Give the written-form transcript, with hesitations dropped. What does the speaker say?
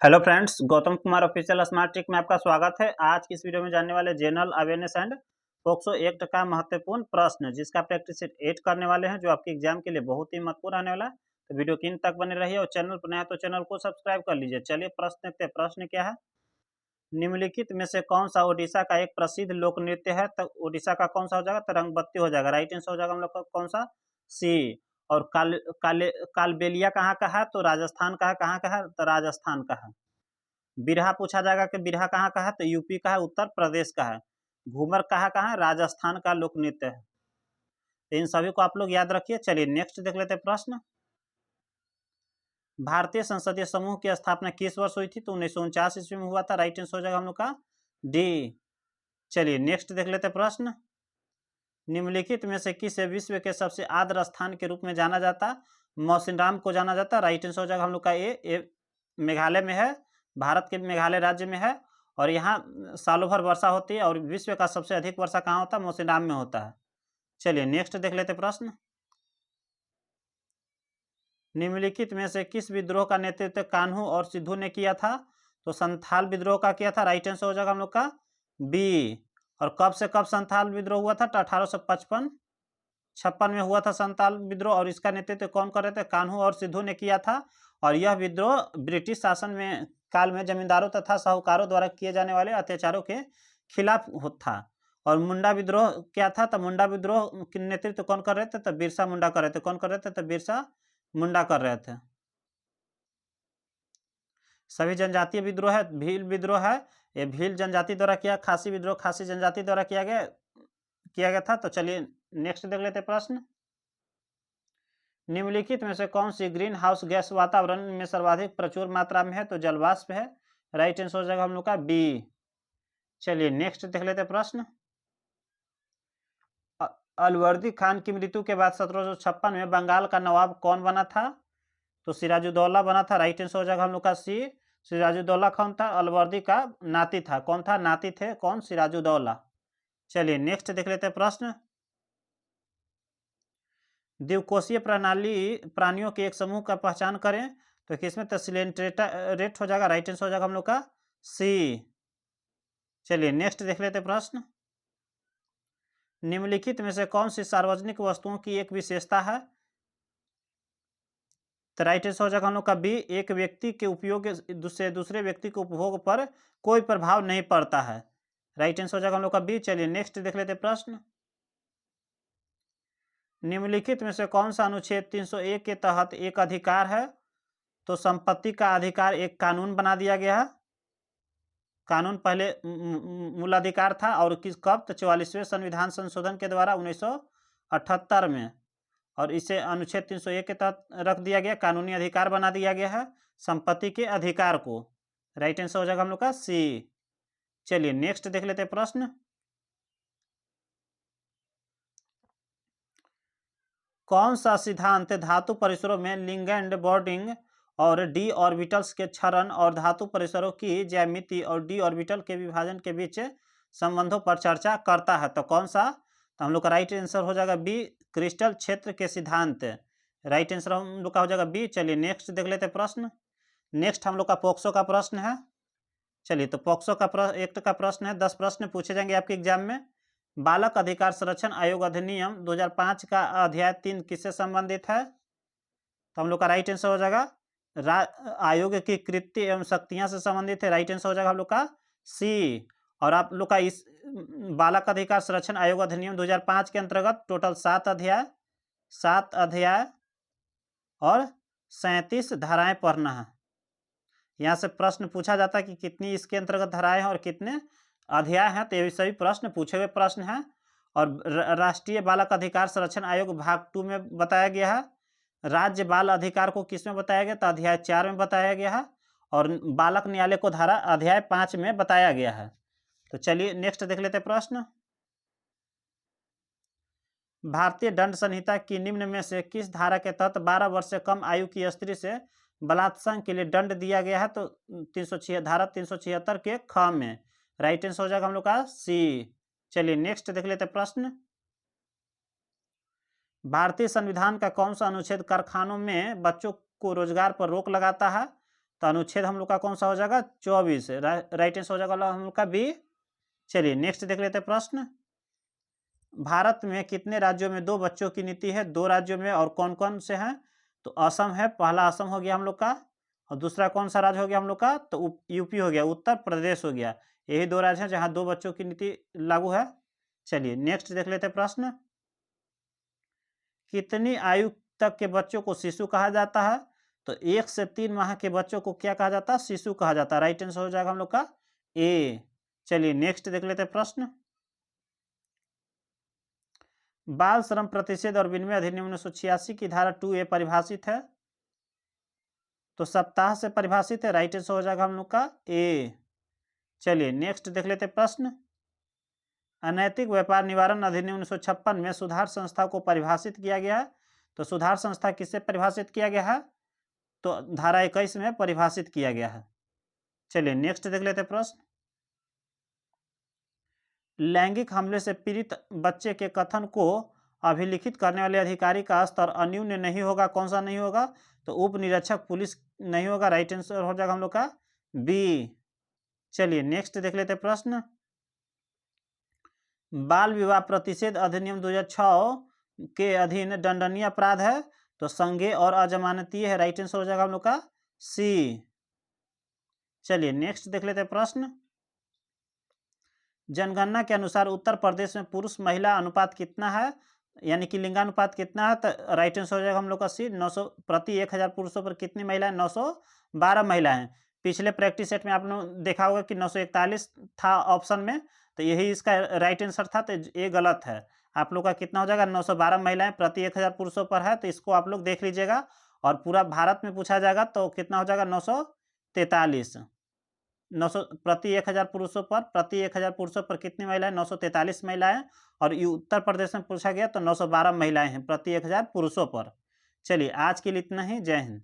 Hello friends, Gautam Kumar official smart trick में आपका स्वागत है। आज की इस वीडियो में जानने वाले general awareness and POCSO act का महत्वपूर्ण प्रश्न, जिसका प्रैक्टिस सेट 8 करने वाले हैं, जो आपके एग्जाम के लिए बहुत ही महत्वपूर्ण रहने वाला है। तो वीडियो के अंत तक बने रहिए और चैनल पर नया है तो चैनल को सब्सक्राइब कर लीजिए। चलिए प्रश्न देखते हैं। प्रश्न क्या है? निम्नलिखित में से कौन सा ओडिशा का एक प्रसिद्ध लोक नृत्य है? तो ओडिशा का कौन सा हो जाएगा? तो रंगबत्ती हो जाएगा। राइट आंसर हो जाएगा हम लोग का कौन सा? सी। और कालबेलिया कहाँ का है? तो राजस्थान का है। कहाँ का है? तो राजस्थान का है। बिरहा पूछा जाएगा कि बिरहा कहाँ का है? तो यूपी का है, उत्तर प्रदेश का है। घूमर कहाँ का है? राजस्थान का लोक नृत्य है। तो इन सभी को आप लोग याद रखिए। चलिए नेक्स्ट देख लेते हैं प्रश्न। भारतीय संसदीय समूह की स्थापना किस वर्ष हुई थी? तो 1949 ईस्वी में हुआ था। राइट आंसर हो जाएगा हम लोग का डी। चलिए नेक्स्ट देख लेते हैं प्रश्न। निम्नलिखित में से किसे विश्व के सबसे आर्द्र स्थान के रूप में जाना जाता? मौसिनराम को जाना जाता। राइट आंसर हो जाएगा हम लोग का ए। मेघालय में है, भारत के मेघालय राज्य में है, और यहाँ सालों भर वर्षा होती है। और विश्व का सबसे अधिक वर्षा कहाँ होता है? मौसिनराम में होता है। चलिए नेक्स्ट देख लेते प्रश्न। निम्नलिखित में से किस विद्रोह का नेतृत्व कान्हू और सिद्धू ने किया था? तो संथाल विद्रोह का किया था। राइट आंसर हो जाएगा हम लोग का बी। और कब से कब संथाल विद्रोह हुआ था? तो 1856 में हुआ था संथाल विद्रोह। और इसका नेतृत्व कौन कर रहे थे? कान्हू और सिद्धू ने किया था। और यह विद्रोह ब्रिटिश शासन में काल में जमींदारों तथा साहूकारों द्वारा किए जाने वाले अत्याचारों के खिलाफ था। और मुंडा विद्रोह क्या था? तो मुंडा विद्रोह के नेतृत्व कौन कर रहे थे? तो बिरसा मुंडा कर रहे थे। कौन कर रहे थे? तो बिरसा मुंडा कर रहे थे। सभी जनजातीय विद्रोह है, भील विद्रोह है, ये भील जनजाति द्वारा किया। खासी विद्रोह खासी जनजाति द्वारा किया गया था। तो चलिए नेक्स्ट देख लेते प्रश्न। निम्नलिखित में से कौन सी ग्रीन हाउस गैस वातावरण में सर्वाधिक प्रचुर मात्रा में है? तो जलवाष्प है। राइट आंसर हो जाएगा हम लोग का बी। चलिए नेक्स्ट देख लेते प्रश्न। अलवर्दी खान की मृत्यु के बाद 1756 में बंगाल का नवाब कौन बना था? तो सिराजुद्दौला बना था। राइट आंसर हो जाएगा हम लोग का सी। सिराजुद्दौला कौन था? अलवर्दी का नाती था। कौन था? नाती थे कौन? सिराजुद्दौला। चलिए नेक्स्ट देख लेते प्रश्न। द्विकोषीय प्राणियों के एक समूह का पहचान करें। तो किसमें? तो सिलेंट्रेट हो जाएगा। राइट आंसर हो जाएगा हम लोग का सी। चलिए नेक्स्ट देख लेते प्रश्न। निम्नलिखित में से कौन सी सार्वजनिक वस्तुओं की एक विशेषता है? तो राइट आंसर हो जाएगा हम लोग का बी। एक व्यक्ति के उपयोग से दूसरे व्यक्ति के उपभोग पर कोई प्रभाव नहीं पड़ता है। राइट आंसर हो जाएगा हम लोग का बी। चलिए नेक्स्ट देख लेते प्रश्न। निम्नलिखित में से कौन सा अनुच्छेद 301 के तहत एक अधिकार है? तो संपत्ति का अधिकार एक कानून बना दिया गया है। कानून पहले मूलाधिकार था। और किस कब? तो 44वें संविधान संशोधन के द्वारा 1978 में। और इसे अनुच्छेद 301 के तहत रख दिया गया, कानूनी अधिकार बना दिया गया है संपत्ति के अधिकार को। राइट आंसर हो जाएगा हम लोग का सी। चलिए नेक्स्ट देख लेते हैं प्रश्न। कौन सा सिद्धांत धातु परिसरों में लिगेंड बॉन्डिंग और डी ऑर्बिटल्स के क्षरण और धातु परिसरों की ज्यामिति और डी ऑर्बिटल के विभाजन के बीच संबंधों पर चर्चा करता है? तो कौन सा? तो हम लोग का राइट आंसर हो जाएगा बी, क्रिस्टल क्षेत्र के सिद्धांत। राइट आंसर हम लोग का हो जाएगा बी। चलिए नेक्स्ट देख लेते प्रश्न। नेक्स्ट हम लोग का पोक्सो का प्रश्न है। चलिए तो पोक्सो का एक्ट का प्रश्न है। 10 प्रश्न पूछे जाएंगे आपके एग्जाम में। बालक अधिकार संरक्षण आयोग अधिनियम 2005 का अध्याय 3 किससे संबंधित है? तो हम लोग का राइट आंसर हो जाएगा आयोग की कृत्य एवं शक्तियां से संबंधित है। राइट आंसर हो जाएगा हम लोग का सी। और आप लोग का इस बालक अधिकार संरक्षण आयोग अधिनियम 2005 के अंतर्गत टोटल 7 अध्याय और 37 धाराएं पढ़ना है। यहाँ से प्रश्न पूछा जाता है कि कितनी इसके अंतर्गत धाराएं हैं और कितने अध्याय हैं। तो ये सभी प्रश्न पूछे हुए प्रश्न हैं। और राष्ट्रीय बालक अधिकार संरक्षण आयोग भाग 2 में बताया गया है। राज्य बाल अधिकार को किस में बताया गया? तो अध्याय 4 में बताया गया है। और बालक न्यायालय को धारा अध्याय 5 में बताया गया है। तो चलिए नेक्स्ट देख लेते प्रश्न। भारतीय दंड संहिता की निम्न में से किस धारा के तहत 12 वर्ष से कम आयु की स्त्री से बलात्कार के लिए दंड दिया गया है? तो 306 धारा 376 के ख में। राइट आंसर हो जाएगा हम लोग का सी। चलिए नेक्स्ट देख लेते प्रश्न। भारतीय संविधान का कौन सा अनुच्छेद कारखानों में बच्चों को रोजगार पर रोक लगाता है? तो अनुच्छेद हम लोग का कौन सा हो जाएगा 24, राइट आंसर हो जाएगा हम लोग का बी। चलिए नेक्स्ट देख लेते हैं प्रश्न। भारत में कितने राज्यों में 2 बच्चों की नीति है? 2 राज्यों में, और कौन कौन से हैं? तो असम है, पहला असम हो गया हम लोग का, और दूसरा कौन सा राज्य हो गया हम लोग का? तो यूपी हो गया, उत्तर प्रदेश हो गया। यही 2 राज्य हैं जहां 2 बच्चों की नीति लागू है। चलिए नेक्स्ट देख लेते हैं प्रश्न। कितनी आयु तक के बच्चों को शिशु कहा जाता है? तो 1 से 3 माह के बच्चों को क्या कहा जाता है? शिशु कहा जाता है। राइट आंसर हो जाएगा हम लोग का ए। चलिए नेक्स्ट देख लेते हैं प्रश्न। बाल श्रम प्रतिषेध और विनिमय अधिनियम 1986 की धारा 2A परिभाषित है? तो सप्ताह से परिभाषित है। राइट आंसर हो जाएगा हम लोग का ए। चलिए नेक्स्ट देख लेते हैं प्रश्न। अनैतिक व्यापार निवारण अधिनियम 1956 में सुधार संस्था को परिभाषित किया गया है। तो सुधार संस्था किससे परिभाषित किया गया है? तो धारा 21 में परिभाषित किया गया है। चलिए नेक्स्ट देख लेते हैं प्रश्न। लैंगिक हमले से पीड़ित बच्चे के कथन को अभिलिखित करने वाले अधिकारी का स्तर अन्यून नहीं होगा। कौन सा नहीं होगा? तो उप निरीक्षक पुलिस नहीं होगा। राइट आंसर हो जाएगा हम लोग का बी। चलिए नेक्स्ट देख लेते हैं प्रश्न। बाल विवाह प्रतिषेध अधिनियम 2006 के अधीन दंडनीय अपराध है। तो संज्ञेय और अजमानतीय है। राइट आंसर हो जाएगा हम लोग का सी। चलिए नेक्स्ट देख लेते हैं प्रश्न। जनगणना के अनुसार उत्तर प्रदेश में पुरुष महिला अनुपात कितना है, यानी कि लिंगानुपात कितना है? तो राइट आंसर हो जाएगा हम लोग का सी। 900 प्रति 1000 पुरुषों पर कितनी महिलाएं? 912 महिलाएं। पिछले प्रैक्टिस सेट में आपने देखा होगा कि 941 था ऑप्शन में, तो यही इसका राइट आंसर था, तो ये गलत है। आप लोग का कितना हो जाएगा? 912 महिलाएं प्रति 1000 पुरुषों पर है, तो इसको आप लोग देख लीजिएगा। और पूरा भारत में पूछा जाएगा तो कितना हो जाएगा? 943। 900 प्रति 1000 पुरुषों पर, प्रति 1000 पुरुषों पर कितनी महिलाएं? 943 महिलाएं। और ये उत्तर प्रदेश में पूछा गया तो 912 महिलाएं हैं प्रति 1000 पुरुषों पर। चलिए आज के लिए इतना ही। जय हिंद।